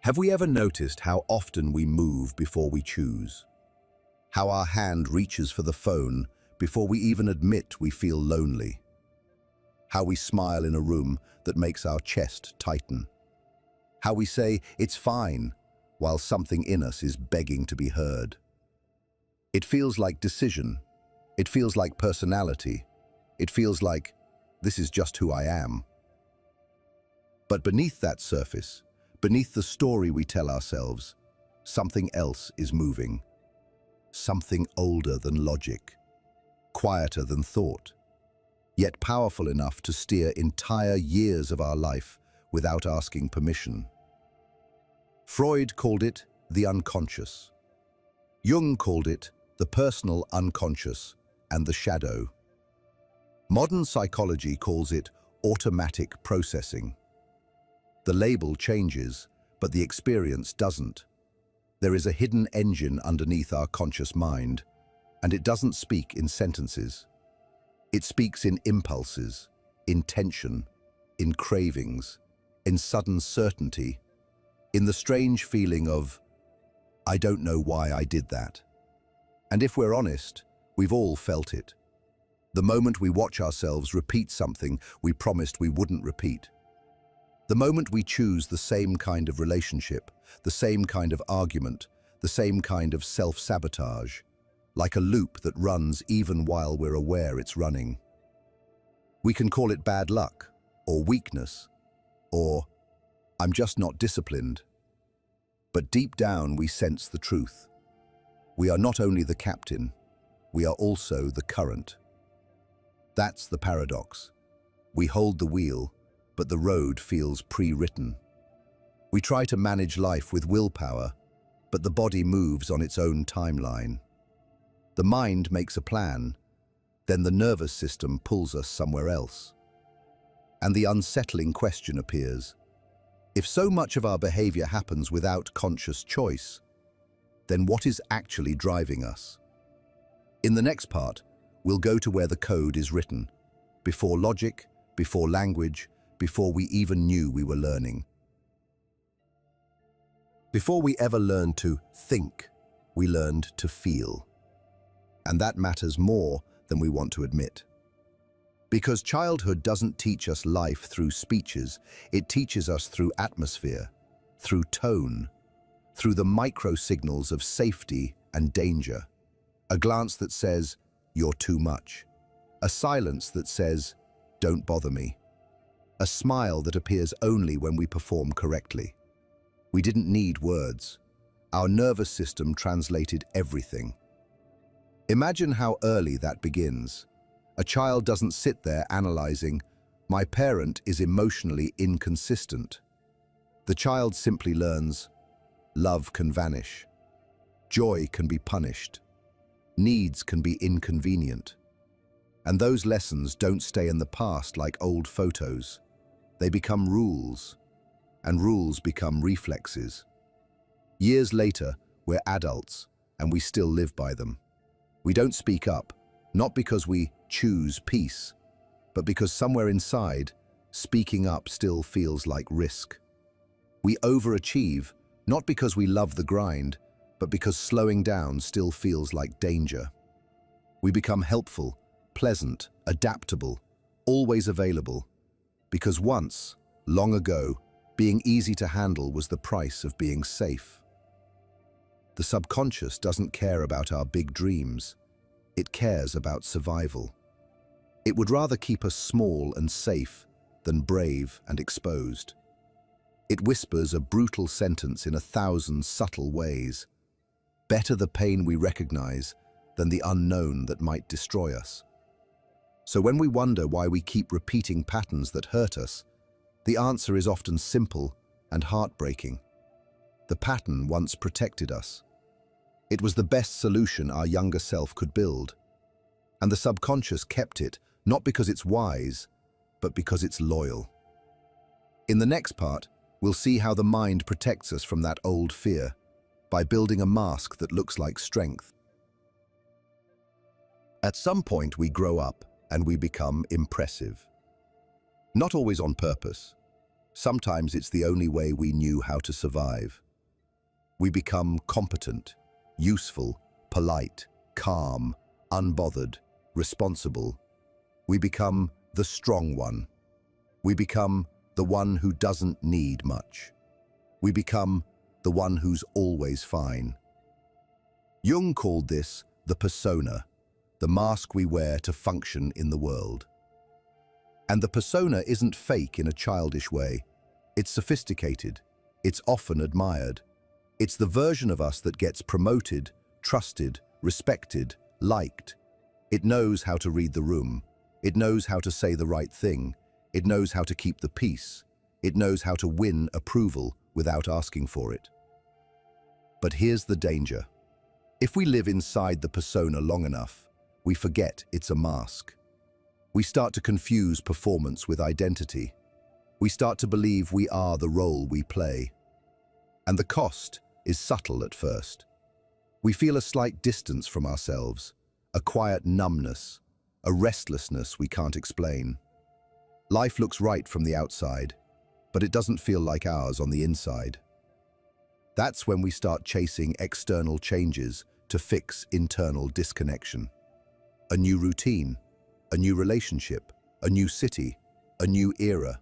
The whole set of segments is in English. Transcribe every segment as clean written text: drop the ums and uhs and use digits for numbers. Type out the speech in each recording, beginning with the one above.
Have we ever noticed how often we move before we choose? How our hand reaches for the phone before we even admit we feel lonely? How we smile in a room that makes our chest tighten? How we say, "It's fine," while something in us is begging to be heard? It feels like decision. It feels like personality. It feels like, this is just who I am. But beneath that surface, beneath the story we tell ourselves, something else is moving. Something older than logic, quieter than thought, yet powerful enough to steer entire years of our life without asking permission. Freud called it the unconscious. Jung called it the personal unconscious and the shadow. Modern psychology calls it automatic processing. The label changes, but the experience doesn't. There is a hidden engine underneath our conscious mind, and it doesn't speak in sentences. It speaks in impulses, in tension, in cravings, in sudden certainty, in the strange feeling of, I don't know why I did that. And if we're honest, we've all felt it. The moment we watch ourselves repeat something we promised we wouldn't repeat. The moment we choose the same kind of relationship, the same kind of argument, the same kind of self-sabotage, like a loop that runs even while we're aware it's running. We can call it bad luck, or weakness, or I'm just not disciplined. But deep down we sense the truth. We are not only the captain, we are also the current. That's the paradox. We hold the wheel, but the road feels pre-written. We try to manage life with willpower, but the body moves on its own timeline. The mind makes a plan, then the nervous system pulls us somewhere else. And the unsettling question appears. If so much of our behavior happens without conscious choice, then what is actually driving us? In the next part, we'll go to where the code is written, before logic, before language, before we even knew we were learning. Before we ever learned to think, we learned to feel. And that matters more than we want to admit. Because childhood doesn't teach us life through speeches, it teaches us through atmosphere, through tone, through the micro signals of safety and danger. A glance that says, "You're too much." A silence that says, "Don't bother me." A smile that appears only when we perform correctly. We didn't need words. Our nervous system translated everything. Imagine how early that begins. A child doesn't sit there analyzing, "My parent is emotionally inconsistent." The child simply learns, love can vanish. Joy can be punished. Needs can be inconvenient. And those lessons don't stay in the past like old photos. They become rules, and rules become reflexes. Years later, we're adults, and we still live by them. We don't speak up, not because we choose peace, but because somewhere inside, speaking up still feels like risk. We overachieve, not because we love the grind, but because slowing down still feels like danger. We become helpful, pleasant, adaptable, always available, because once, long ago, being easy to handle was the price of being safe. The subconscious doesn't care about our big dreams. It cares about survival. It would rather keep us small and safe than brave and exposed. It whispers a brutal sentence in 1,000 subtle ways. Better the pain we recognize than the unknown that might destroy us. So when we wonder why we keep repeating patterns that hurt us, the answer is often simple and heartbreaking. The pattern once protected us. It was the best solution our younger self could build. And the subconscious kept it, not because it's wise, but because it's loyal. In the next part, we'll see how the mind protects us from that old fear by building a mask that looks like strength. At some point, we grow up and we become impressive. Not always on purpose. Sometimes it's the only way we knew how to survive. We become competent, useful, polite, calm, unbothered, responsible. We become the strong one. We become the one who doesn't need much. We become the one who's always fine. Jung called this the persona, the mask we wear to function in the world. And the persona isn't fake in a childish way. It's sophisticated. It's often admired. It's the version of us that gets promoted, trusted, respected, liked. It knows how to read the room. It knows how to say the right thing. It knows how to keep the peace. It knows how to win approval without asking for it. But here's the danger. If we live inside the persona long enough, we forget it's a mask. We start to confuse performance with identity. We start to believe we are the role we play. And the cost is subtle at first. We feel a slight distance from ourselves, a quiet numbness, a restlessness we can't explain. Life looks right from the outside, but it doesn't feel like ours on the inside. That's when we start chasing external changes to fix internal disconnection. A new routine, a new relationship, a new city, a new era.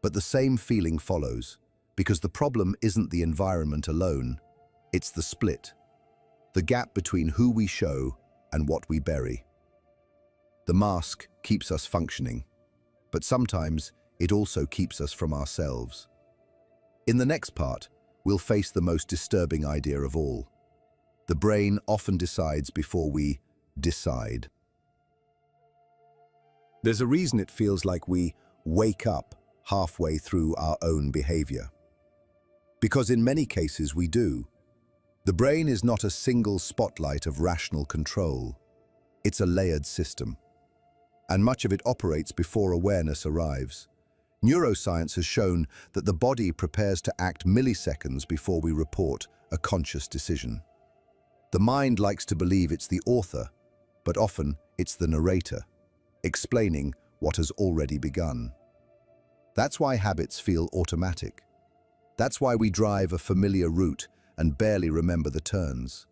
But the same feeling follows, because the problem isn't the environment alone, it's the split, the gap between who we show and what we bury. The mask keeps us functioning, but sometimes it also keeps us from ourselves. In the next part, we'll face the most disturbing idea of all. The brain often decides before we decide. There's a reason it feels like we wake up halfway through our own behavior. Because in many cases we do. The brain is not a single spotlight of rational control. It's a layered system. And much of it operates before awareness arrives. Neuroscience has shown that the body prepares to act milliseconds before we report a conscious decision. The mind likes to believe it's the author, but often it's the narrator, explaining what has already begun. That's why habits feel automatic. That's why we drive a familiar route and barely remember the turns.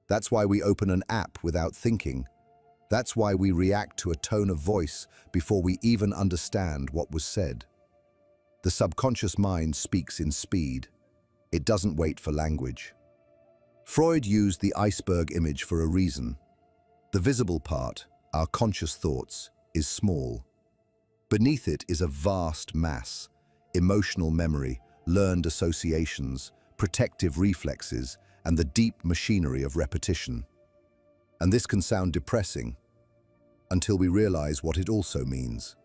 That's why we open an app without thinking. That's why we react to a tone of voice before we even understand what was said. The subconscious mind speaks in speed. It doesn't wait for language. Freud used the iceberg image for a reason. The visible part, our conscious thoughts, is small. Beneath it is a vast mass, emotional memory, learned associations, protective reflexes, and the deep machinery of repetition. And this can sound depressing until we realize what it also means.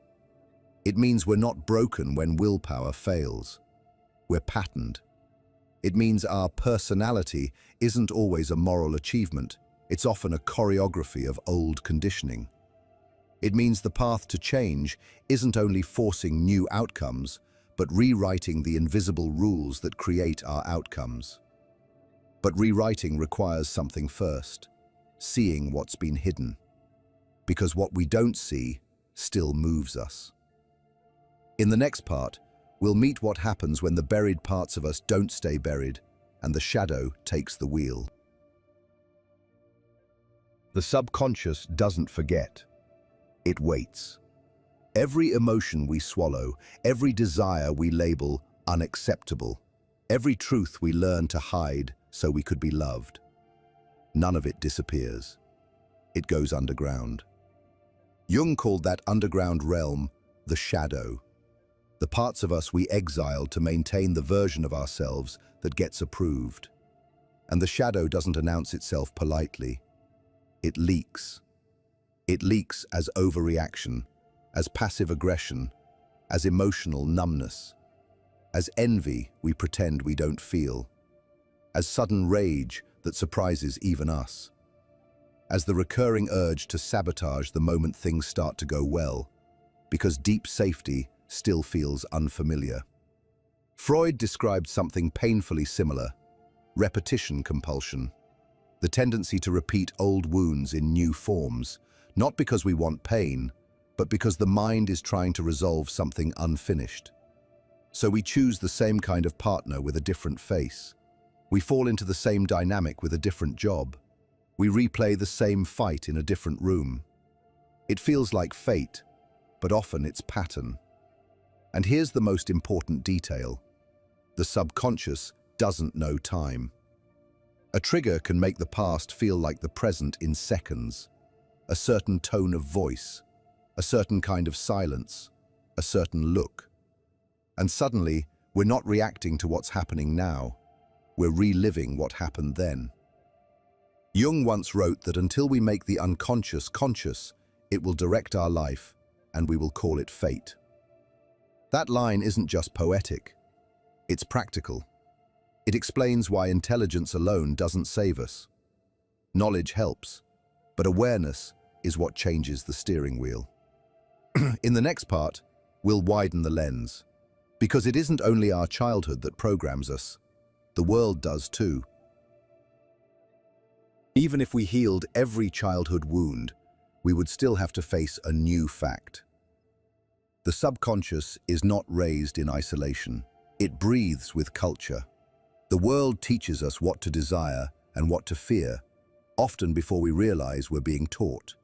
It means we're not broken when willpower fails. We're patterned. It means our personality isn't always a moral achievement. It's often a choreography of old conditioning. It means the path to change isn't only forcing new outcomes, but rewriting the invisible rules that create our outcomes. But rewriting requires something first, seeing what's been hidden. Because what we don't see still moves us. In the next part, we'll meet what happens when the buried parts of us don't stay buried and the shadow takes the wheel. The subconscious doesn't forget. It waits. Every emotion we swallow, every desire we label unacceptable, every truth we learn to hide so we could be loved, none of it disappears. It goes underground. Jung called that underground realm the shadow, the parts of us we exiled to maintain the version of ourselves that gets approved. And the shadow doesn't announce itself politely. It leaks. It leaks as overreaction, as passive aggression, as emotional numbness, as envy we pretend we don't feel, as sudden rage that surprises even us, as the recurring urge to sabotage the moment things start to go well, because deep safety still feels unfamiliar. Freud described something painfully similar: repetition compulsion, the tendency to repeat old wounds in new forms, not because we want pain, but because the mind is trying to resolve something unfinished. So we choose the same kind of partner with a different face. We fall into the same dynamic with a different job. We replay the same fight in a different room. It feels like fate, but often it's pattern. And here's the most important detail. The subconscious doesn't know time. A trigger can make the past feel like the present in seconds. A certain tone of voice, a certain kind of silence, a certain look. And suddenly, we're not reacting to what's happening now. We're reliving what happened then. Jung once wrote that until we make the unconscious conscious, it will direct our life, and we will call it fate. That line isn't just poetic. It's practical. It explains why intelligence alone doesn't save us. Knowledge helps, but awareness is what changes the steering wheel. In the next part, we'll widen the lens, because it isn't only our childhood that programs us. The world does too. Even if we healed every childhood wound, we would still have to face a new fact. The subconscious is not raised in isolation. It breathes with culture. The world teaches us what to desire and what to fear, often before we realize we're being taught.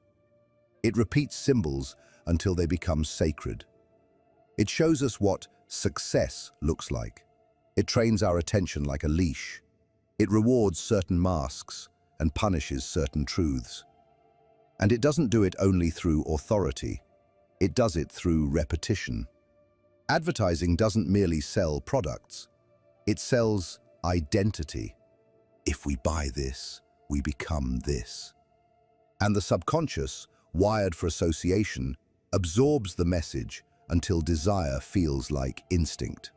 It repeats symbols until they become sacred. It shows us what success looks like. It trains our attention like a leash. It rewards certain masks and punishes certain truths. And it doesn't do it only through authority. It does it through repetition. Advertising doesn't merely sell products. It sells identity. If we buy this, we become this. And the subconscious, wired for association, absorbs the message until desire feels like instinct.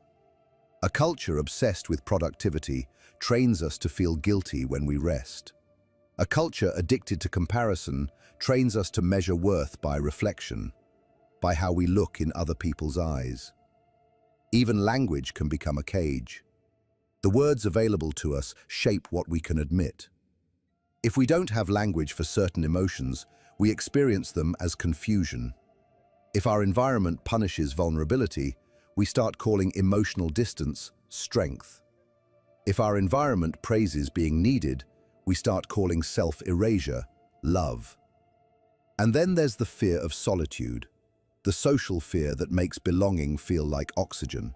A culture obsessed with productivity trains us to feel guilty when we rest. A culture addicted to comparison trains us to measure worth by reflection, by how we look in other people's eyes. Even language can become a cage. The words available to us shape what we can admit. If we don't have language for certain emotions, we experience them as confusion. If our environment punishes vulnerability, we start calling emotional distance strength. If our environment praises being needed, we start calling self-erasure love. And then there's the fear of solitude, the social fear that makes belonging feel like oxygen.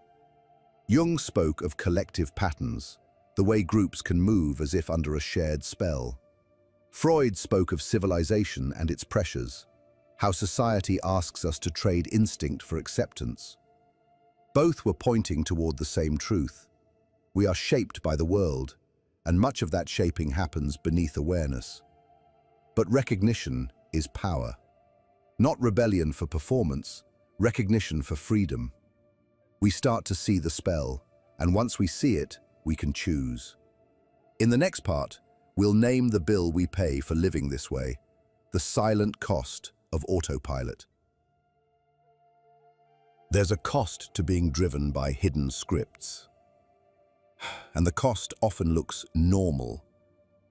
Jung spoke of collective patterns, the way groups can move as if under a shared spell. Freud spoke of civilization and its pressures, how society asks us to trade instinct for acceptance. Both were pointing toward the same truth. We are shaped by the world, and much of that shaping happens beneath awareness. But recognition is power. Not rebellion for performance, recognition for freedom. We start to see the spell, and once we see it, we can choose. In the next part, we'll name the bill we pay for living this way, the silent cost of autopilot. There's a cost to being driven by hidden scripts. And the cost often looks normal,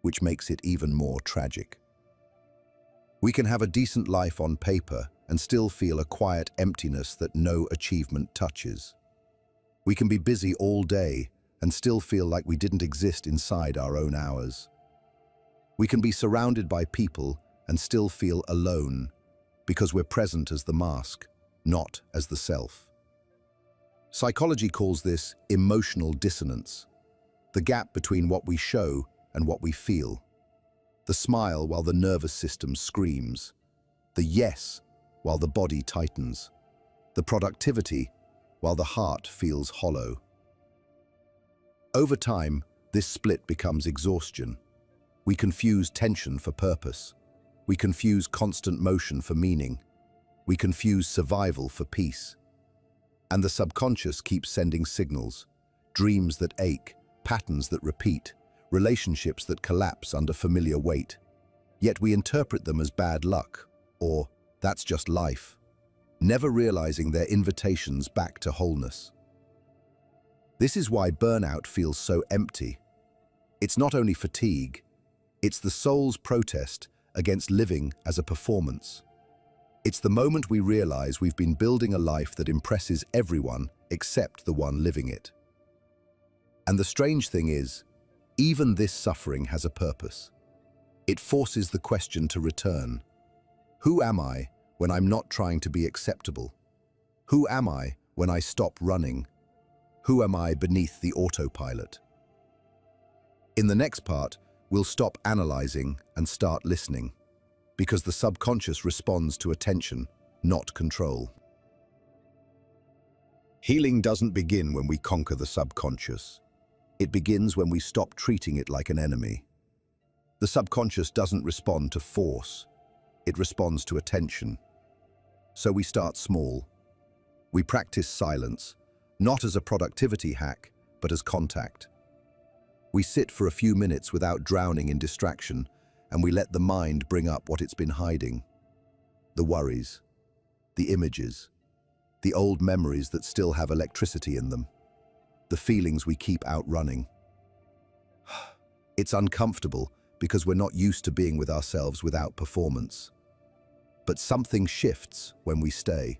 which makes it even more tragic. We can have a decent life on paper and still feel a quiet emptiness that no achievement touches. We can be busy all day and still feel like we didn't exist inside our own hours. We can be surrounded by people and still feel alone because we're present as the mask, not as the self. Psychology calls this emotional dissonance, the gap between what we show and what we feel. The smile while the nervous system screams, the yes while the body tightens, the productivity while the heart feels hollow. Over time, this split becomes exhaustion. We confuse tension for purpose. We confuse constant motion for meaning. We confuse survival for peace. And the subconscious keeps sending signals, dreams that ache, patterns that repeat, relationships that collapse under familiar weight. Yet we interpret them as bad luck, or that's just life, never realizing they're invitations back to wholeness. This is why burnout feels so empty. It's not only fatigue, it's the soul's protest against living as a performance. It's the moment we realize we've been building a life that impresses everyone except the one living it. And the strange thing is, even this suffering has a purpose. It forces the question to return. Who am I when I'm not trying to be acceptable? Who am I when I stop running? Who am I beneath the autopilot? In the next part, we'll stop analyzing and start listening, because the subconscious responds to attention, not control. Healing doesn't begin when we conquer the subconscious. It begins when we stop treating it like an enemy. The subconscious doesn't respond to force. It responds to attention. So we start small. We practice silence, not as a productivity hack, but as contact. We sit for a few minutes without drowning in distraction, and we let the mind bring up what it's been hiding. The worries, the images, the old memories that still have electricity in them, the feelings we keep outrunning. It's uncomfortable because we're not used to being with ourselves without performance. But something shifts when we stay.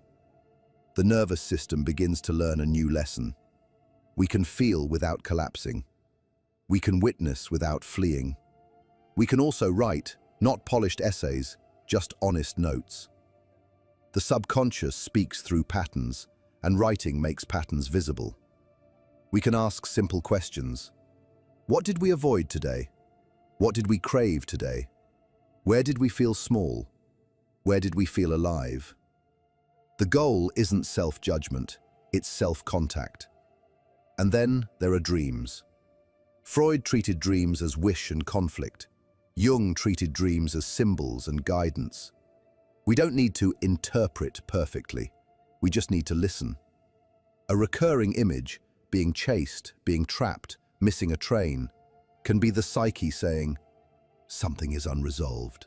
The nervous system begins to learn a new lesson. We can feel without collapsing. We can witness without fleeing. We can also write, not polished essays, just honest notes. The subconscious speaks through patterns, and writing makes patterns visible. We can ask simple questions. What did we avoid today? What did we crave today? Where did we feel small? Where did we feel alive? The goal isn't self-judgment, it's self-contact. And then there are dreams. Freud treated dreams as wish and conflict. Jung treated dreams as symbols and guidance. We don't need to interpret perfectly. We just need to listen. A recurring image, being chased, being trapped, missing a train, can be the psyche saying, something is unresolved.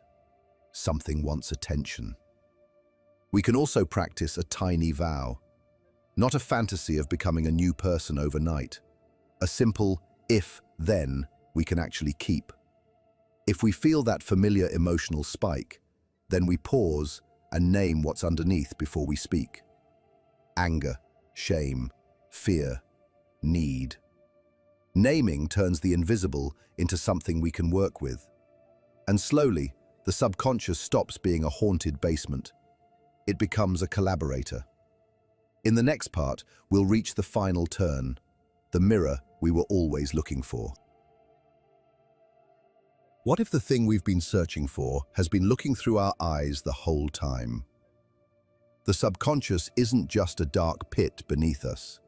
Something wants attention. We can also practice a tiny vow, not a fantasy of becoming a new person overnight. A simple if-then we can actually keep. If we feel that familiar emotional spike, then we pause and name what's underneath before we speak. Anger, shame, fear, need. Naming turns the invisible into something we can work with. And slowly, the subconscious stops being a haunted basement. It becomes a collaborator. In the next part, we'll reach the final turn, the mirror we were always looking for. What if the thing we've been searching for has been looking through our eyes the whole time? The subconscious isn't just a dark pit beneath us.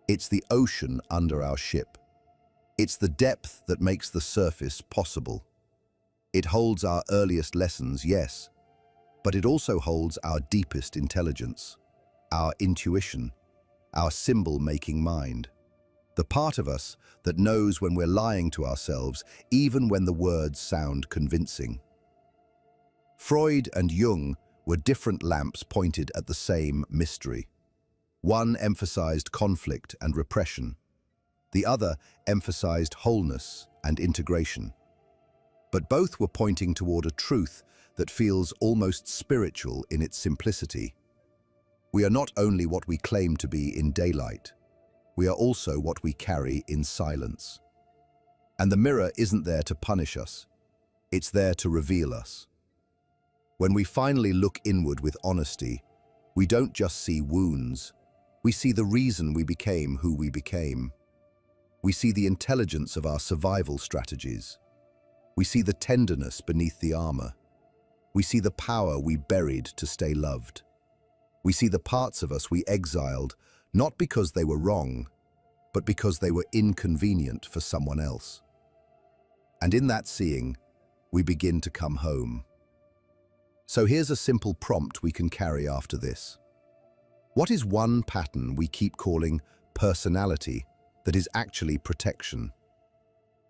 It's the ocean under our ship. It's the depth that makes the surface possible. It holds our earliest lessons, yes, but it also holds our deepest intelligence, our intuition, our symbol-making mind. The part of us that knows when we're lying to ourselves, even when the words sound convincing. Freud and Jung were different lamps pointed at the same mystery. One emphasized conflict and repression. The other emphasized wholeness and integration. But both were pointing toward a truth that feels almost spiritual in its simplicity. We are not only what we claim to be in daylight, we are also what we carry in silence. And the mirror isn't there to punish us, it's there to reveal us. When we finally look inward with honesty, we don't just see wounds, we see the reason we became who we became. We see the intelligence of our survival strategies. We see the tenderness beneath the armor. We see the power we buried to stay loved. We see the parts of us we exiled, not because they were wrong, but because they were inconvenient for someone else. And in that seeing, we begin to come home. So here's a simple prompt we can carry after this. What is one pattern we keep calling personality that is actually protection?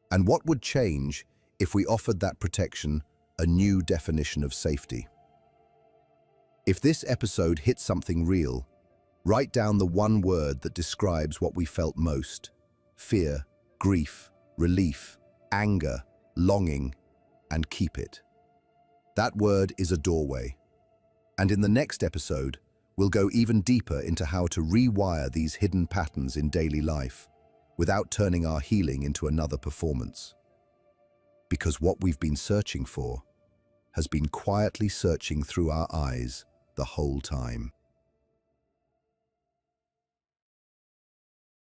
And what would change if we offered that protection a new definition of safety? If this episode hit something real, write down the one word that describes what we felt most: fear, grief, relief, anger, longing, and keep it. That word is a doorway. And in the next episode, We'll go even deeper into how to rewire these hidden patterns in daily life without turning our healing into another performance. Because what we've been searching for has been quietly searching through our eyes the whole time.